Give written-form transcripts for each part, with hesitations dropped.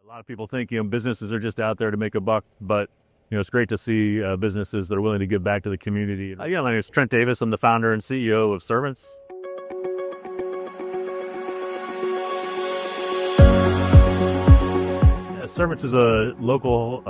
A lot of people think, businesses are just out there to make a buck, but, it's great to see businesses that are willing to give back to the community. Yeah, my name is Trent Davis. I'm the founder and CEO of Servants. Servants is a local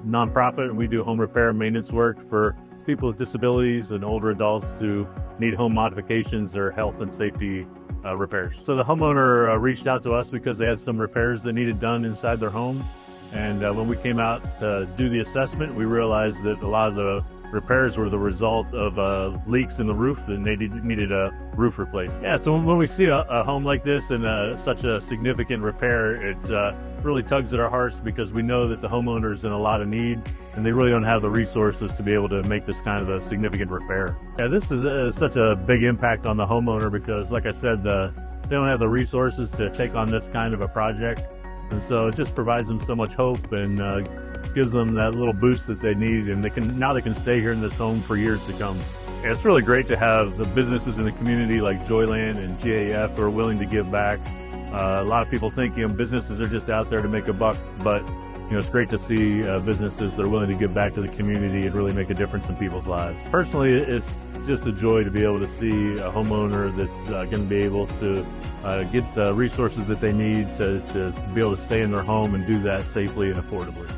nonprofit, and we do home repair and maintenance work for people with disabilities and older adults who need home modifications or health and safety repairs. So the homeowner reached out to us because they had some repairs that needed done inside their home. And when we came out to do the assessment, we realized that a lot of the repairs were the result of leaks in the roof, and they needed a roof replaced. Yeah, so when we see a home like this and such a significant repair, it really tugs at our hearts because we know that the homeowner is in a lot of need and they really don't have the resources to be able to make this kind of a significant repair. Yeah, this is such a big impact on the homeowner because, like I said, they don't have the resources to take on this kind of a project. And so it just provides them so much hope and gives them that little boost that they need, and they can stay here in this home for years to come. Yeah, it's really great to have the businesses in the community like Joyland and GAF who are willing to give back. A lot of people think businesses are just out there to make a buck, but it's great to see businesses that are willing to give back to the community and really make a difference in people's lives. Personally, it's just a joy to be able to see a homeowner that's going to be able to get the resources that they need to be able to stay in their home and do that safely and affordably.